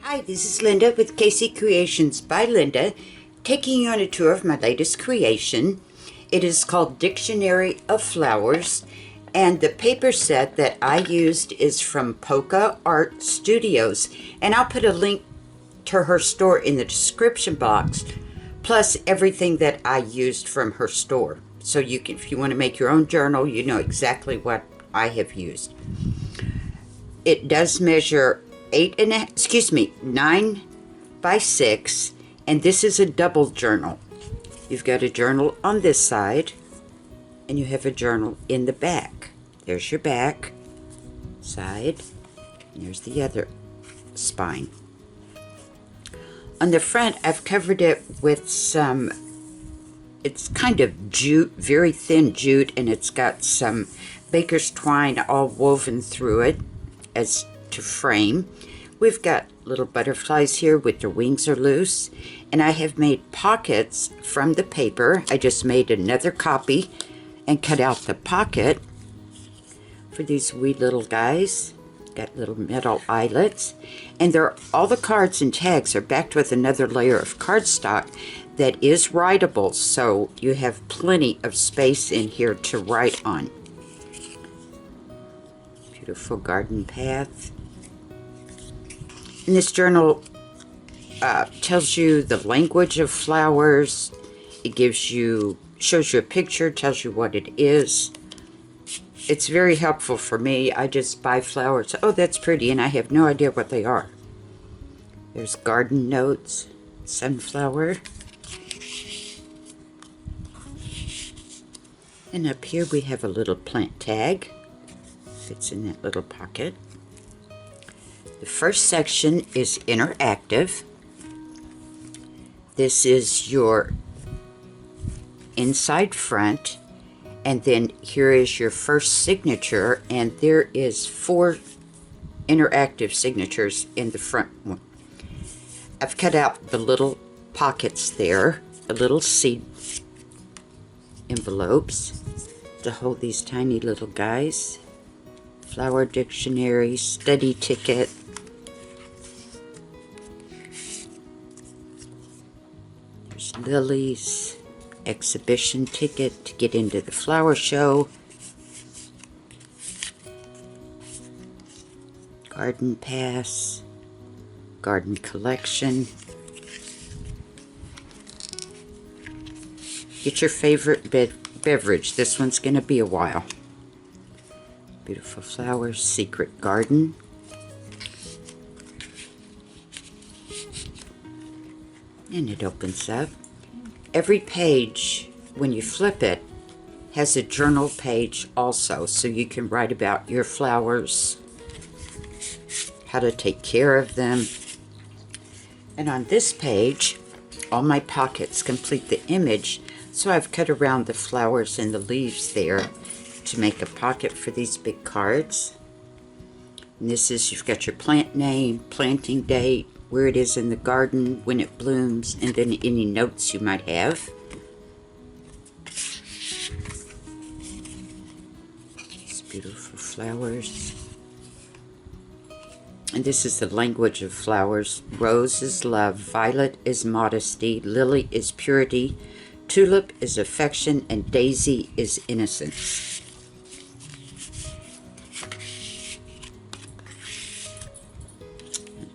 Hi, this is Linda with KC Creations by Linda, taking you on a tour of my latest creation. It is called Dictionary of Flowers, and the paper set that I used is from Polka Art Studios, and I'll put a link to her store in the description box, plus everything that I used from her store. So you can, if you want to make your own journal, you know exactly what I have used. It does measure 9 by 6, and this is a double journal. You've got a journal on this side, and you have a journal in the back. There's your back side, and there's the other spine. On the front, I've covered it with some, it's kind of jute, very thin jute, and it's got some baker's twine all woven through it as to frame. We've got little butterflies here with their wings are loose, and I have made pockets from the paper. I just made another copy and cut out the pocket for these wee little guys. Got little metal eyelets, and all the cards and tags are backed with another layer of cardstock that is writable, so you have plenty of space in here to write on. Beautiful garden path. And this journal tells you the language of flowers. It shows you a picture, tells you what it is. It's very helpful for me. I just buy flowers. Oh, that's pretty, and I have no idea what they are. There's garden notes, sunflower. And up here we have a little plant tag. Fits in that little pocket. The first section is interactive. This is your inside front, and then here is your first signature, and there is 4 interactive signatures in the front one. I've cut out the little pockets there, the little seed envelopes to hold these tiny little guys. Flower dictionary, study ticket. There's lilies, exhibition ticket to get into the flower show. Garden pass, garden collection. Get your favorite beverage. This one's going to be a while. Beautiful flowers, secret garden. And it opens up. Every page, when you flip it, has a journal page also, so you can write about your flowers, how to take care of them. And on this page, all my pockets complete the image, so I've cut around the flowers and the leaves there to make a pocket for these big cards. And this is, you've got your plant name, planting date, where it is in the garden, when it blooms, and then any notes you might have. These beautiful flowers. And this is the language of flowers. Rose is love, violet is modesty, lily is purity, tulip is affection, and daisy is innocence.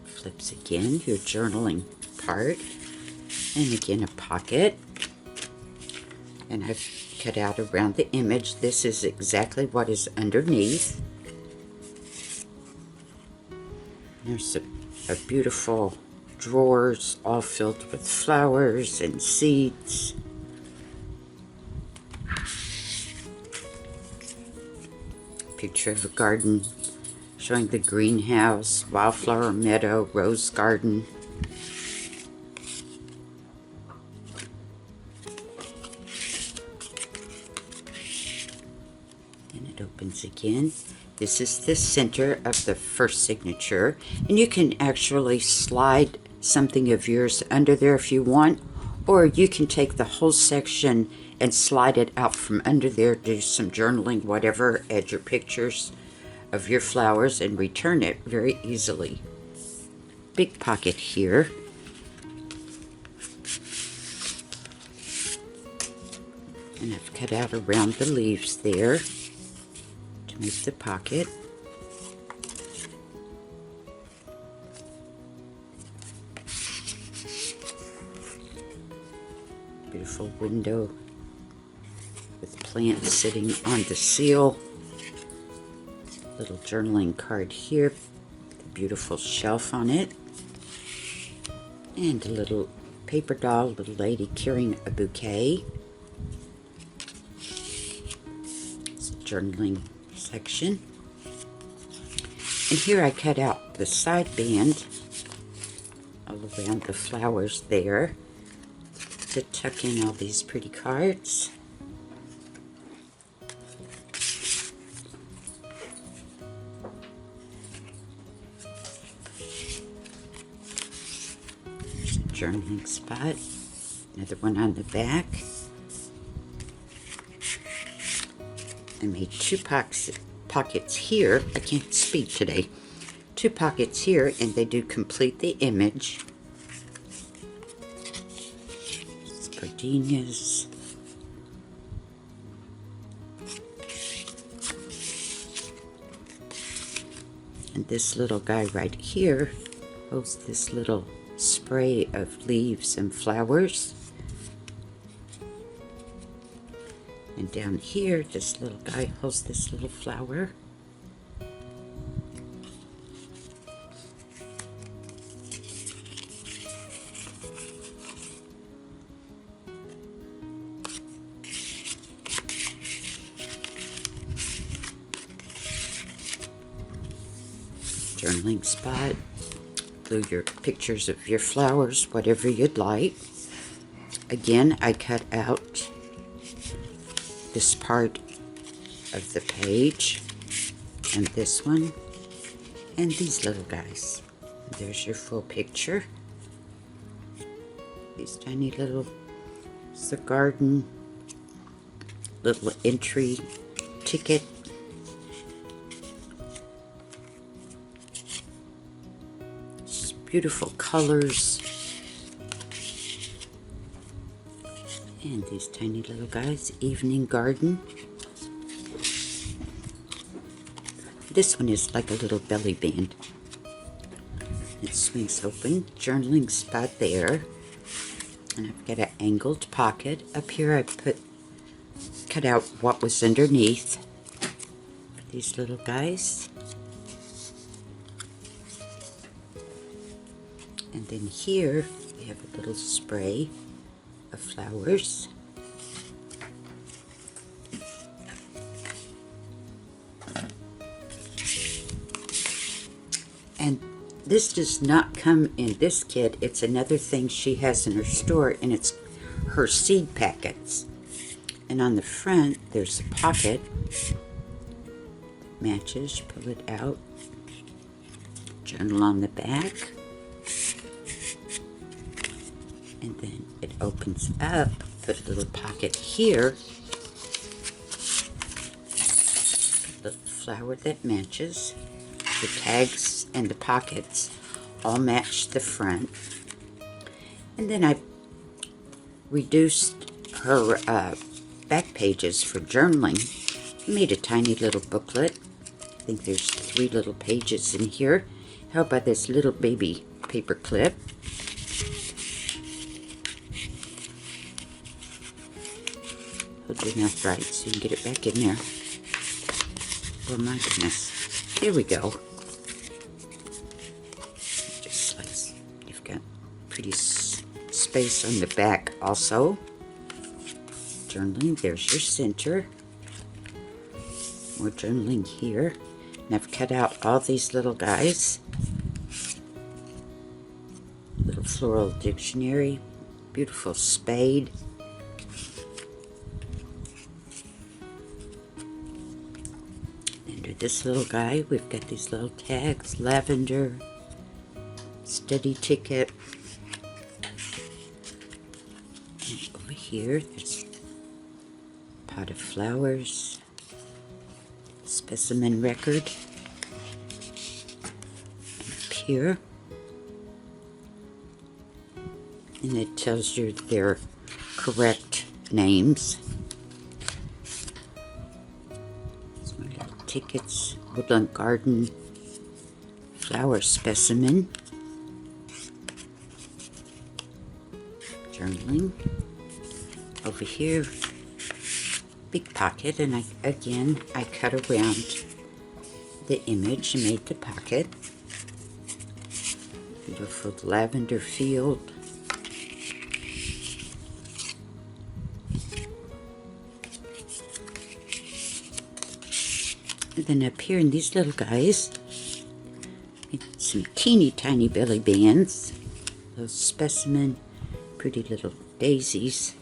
Flips again, your journaling part, and again a pocket, and I've cut out around the image. This is exactly what is underneath. There's a beautiful drawers all filled with flowers and seeds. Picture of a garden showing the greenhouse, wildflower meadow, rose garden. And it opens again. This is the center of the first signature, and you can actually slide something of yours under there if you want, or you can take the whole section and slide it out from under there, do some journaling, whatever, add your pictures of your flowers and return it very easily. big pocket here. And I've cut out around the leaves there to make the pocket. Beautiful window with plants sitting on the seal. Little journaling card here with a beautiful shelf on it. And a little paper doll, little lady carrying a bouquet. It's a journaling section. And here I cut out the side band all around the flowers there to tuck in all these pretty cards. There's a journaling spot. Another one on the back. I made two pockets here. I can't speak today. Two pockets here, and they do complete the image. Gardenias. And this little guy right here holds this little spray of leaves and flowers. And down here, this little guy holds this little flower. Journaling spot. Glue your pictures of your flowers, whatever you'd like. Again, I cut out this part of the page and this one and these little guys. There's your full picture. These tiny little, it's the garden, little entry ticket. Just beautiful colors. And these tiny little guys, evening garden. This one is like a little belly band. It swings open, journaling spot there. And I've got an angled pocket. Up here I cut out what was underneath these little guys. And then here we have a little spray of flowers. And this does not come in this kit. It's another thing she has in her store, and it's her seed packets. And on the front, there's a pocket. Matches, you pull it out. Journal on the back. And then it opens up, put a little pocket here. A little flower that matches. The tags and the pockets all match the front. And then I reduced her back pages for journaling. Made a tiny little booklet. I think there's 3 little pages in here. Held by this little baby paper clip. Hold it enough right so you can get it back in there. Oh my goodness. There we go. Just like you've got pretty space on the back also. Journaling, there's your center. More journaling here. And I've cut out all these little guys. Little floral dictionary. Beautiful spade. Under this little guy, we've got these little tags. Lavender. Study ticket. And over here, there's a pot of flowers. Specimen record. And up here, And it tells you their correct names. So we got tickets, woodland garden, flower specimen, journaling. Over here, big pocket, and I cut around the image and made the pocket. Beautiful lavender field. And then up here in these little guys, some teeny tiny belly bands, those specimen, pretty little daisies.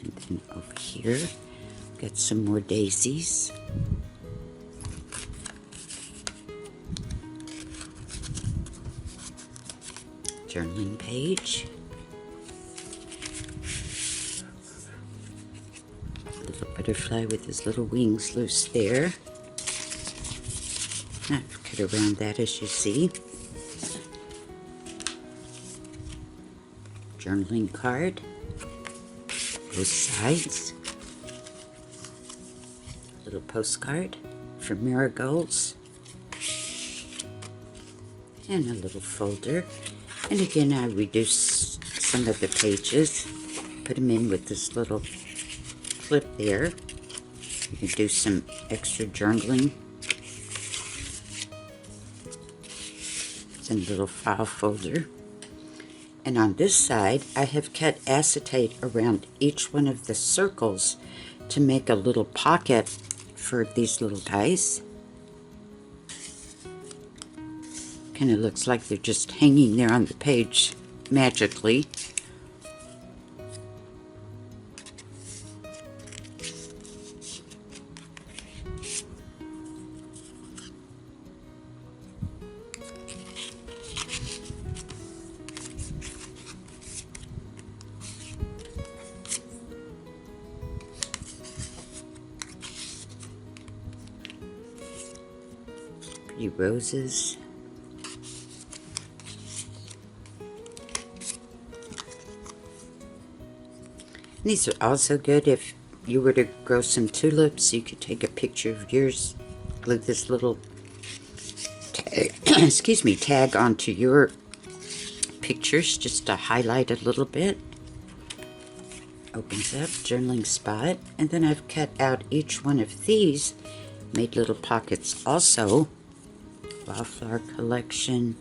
And then over here, got some more daisies. Journaling page. Little butterfly with his little wings loose there. I've cut around that, as you see. Journaling card, both sides. Little postcard for marigolds. And a little folder. And again, I reduced some of the pages, put them in with this little clip there. You can do some extra journaling. It's in a little file folder. And on this side, I have cut acetate around each one of the circles to make a little pocket for these little guys. Kind of looks like they're just hanging there on the page magically. Pretty roses. These are also good if you were to grow some tulips. You could take a picture of yours, glue this little tag onto your pictures just to highlight a little bit. Opens up, journaling spot, and then I've cut out each one of these, made little pockets also. Wildflower collection.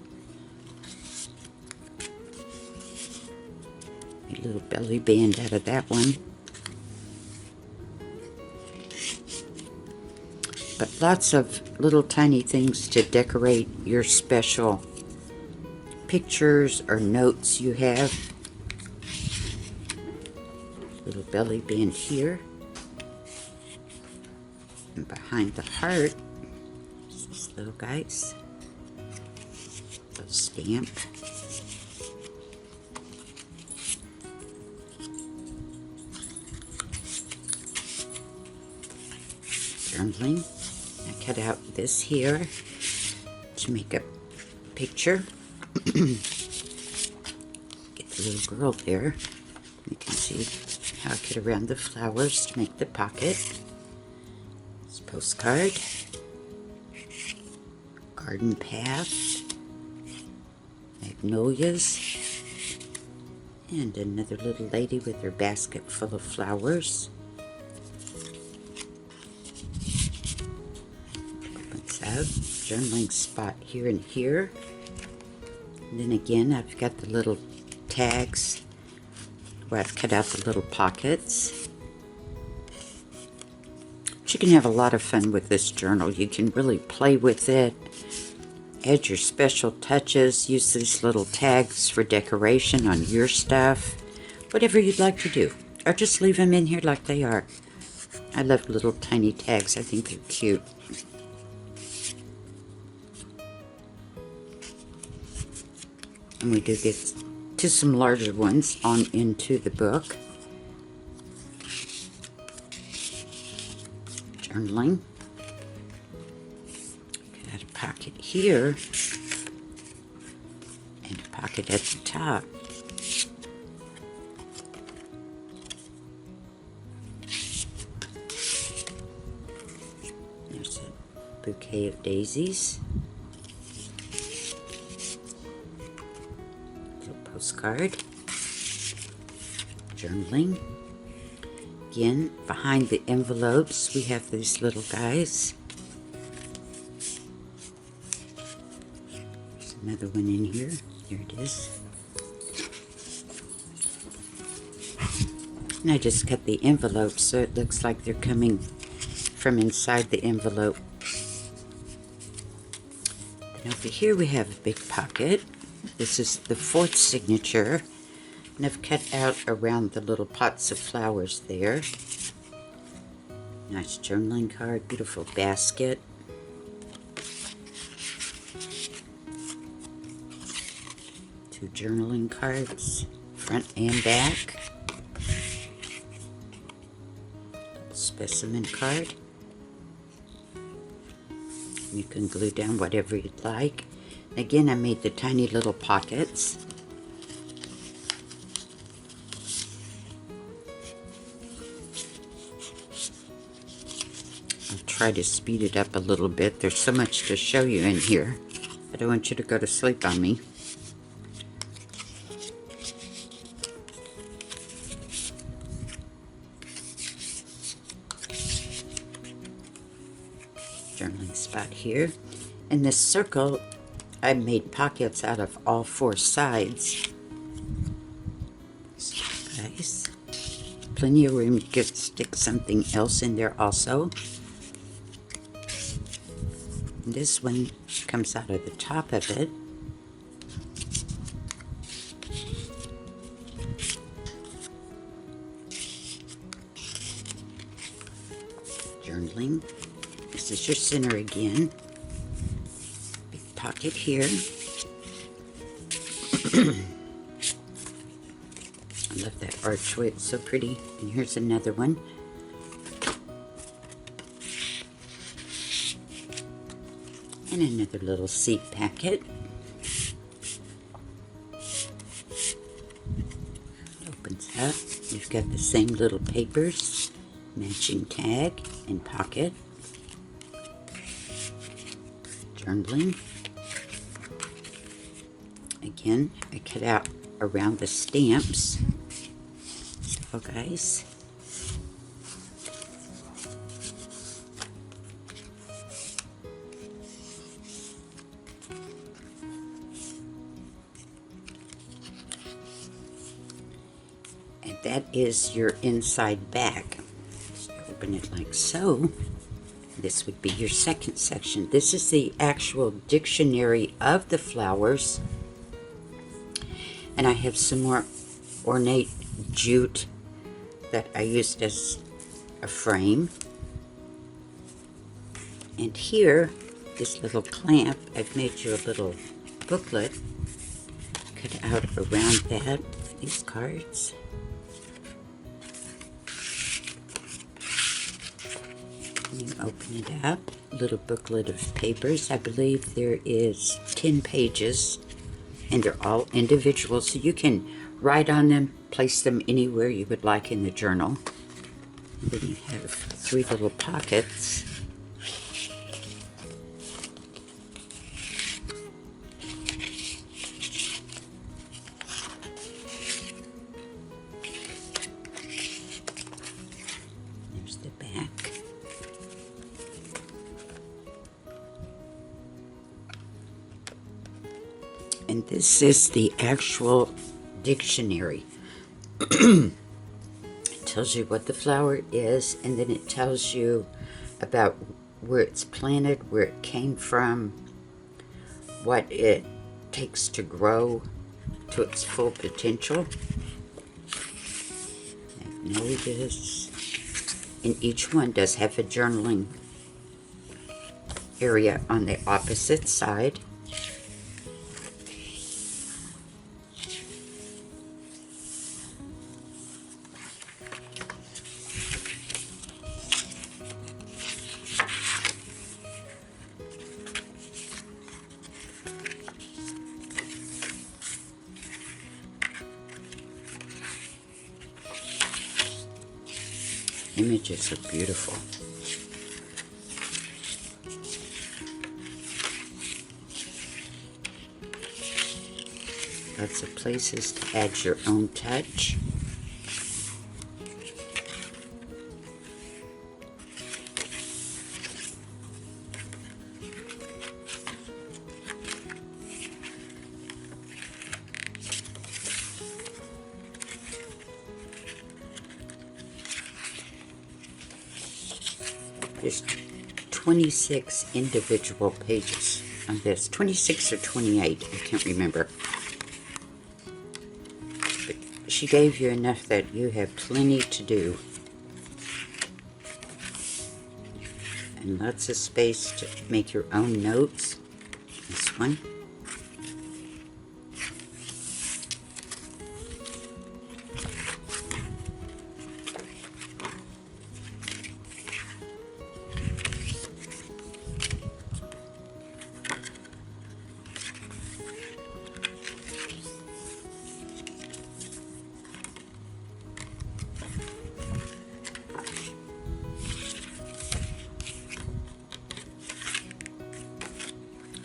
A little belly band out of that one. But lots of little tiny things to decorate your special pictures or notes you have. Little belly band here. And behind the heart, these little guys. Little stamp. Journaling. I cut out this here to make a picture. Get the little girl there. You can see how I cut around the flowers to make the pocket. This postcard. Garden path. Magnolias. And another little lady with her basket full of flowers. Journaling spot here and here. And then again, I've got the little tags where I've cut out the little pockets. But you can have a lot of fun with this journal. You can really play with it, add your special touches, use these little tags for decoration on your stuff, whatever you'd like to do. Or just leave them in here like they are. I love little tiny tags. I think they're cute. And we do get to some larger ones on into the book. Journaling. Cut out a pocket here and a pocket at the top. There's a bouquet of daisies. Little postcard. Journaling. Again, behind the envelopes, we have these little guys. There's another one in here. Here it is. And I just cut the envelope so it looks like they're coming from inside the envelope. And over here we have a big pocket. This is the 4th signature. And I've cut out around the little pots of flowers there. Nice journaling card, beautiful basket. Two journaling cards, front and back. Specimen card. You can glue down whatever you'd like. Again, I made the tiny little pockets. Try to speed it up a little bit. There's so much to show you in here. I don't want you to go to sleep on me. Journaling spot here. And this circle, I made pockets out of all 4 sides. So, guys, plenty of room to stick something else in there also. This one comes out of the top of it. Journaling. This is your center again. Big pocket here. I love that archway, it's so pretty. And here's another one. And another little seed packet. It opens up. You've got the same little papers, matching tag and pocket. Journaling. Again, I cut out around the stamps. So, guys. That is your inside back. Just open it like so. This would be your second section. This is the actual dictionary of the flowers. And I have some more ornate jute that I used as a frame. And here, this little clamp, I've made you a little booklet. Cut out around that, these cards. You open it up, a little booklet of papers. I believe there is 10 pages, and they're all individual, so you can write on them, place them anywhere you would like in the journal. And then you have 3 little pockets. There's the back. And this is the actual dictionary. It tells you what the flower is, and then it tells you about where it's planted, where it came from, what it takes to grow to its full potential. Magnolias. And each one does have a journaling area on the opposite side. images are beautiful. Lots of places to add your own touch. There's 26 individual pages on this. 26 or 28, I can't remember. But she gave you enough that you have plenty to do. And lots of space to make your own notes. This one.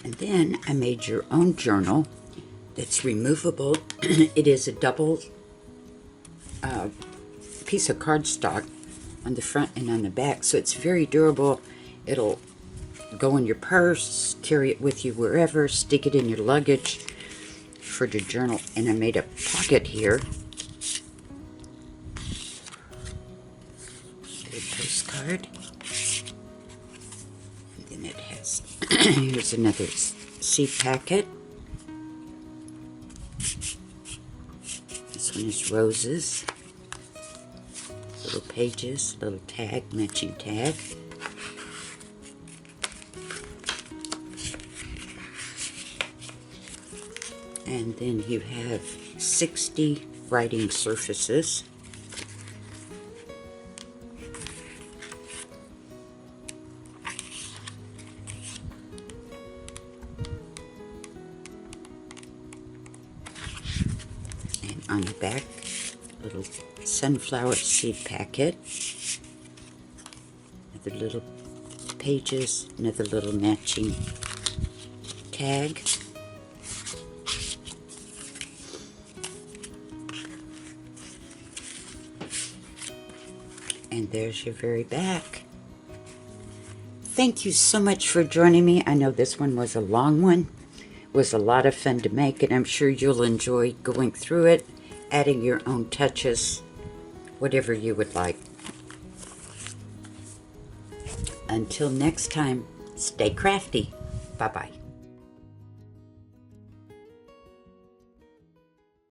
And then I made your own journal that's removable. It is a double piece of cardstock on the front and on the back, so it's very durable. It'll go in your purse, carry it with you wherever, stick it in your luggage for the journal. And I made a pocket here. A postcard. And then it has, here's another seed packet. This one is roses. Little pages, little tag, matching tag. And then you have 60 writing surfaces. And on the back, little sunflower seed packet. Another little pages, another little matching tag. And there's your very back. Thank you so much for joining me. I know this one was a long one. It was a lot of fun to make, and I'm sure you'll enjoy going through it, adding your own touches, whatever you would like. Until next time, stay crafty. Bye-bye.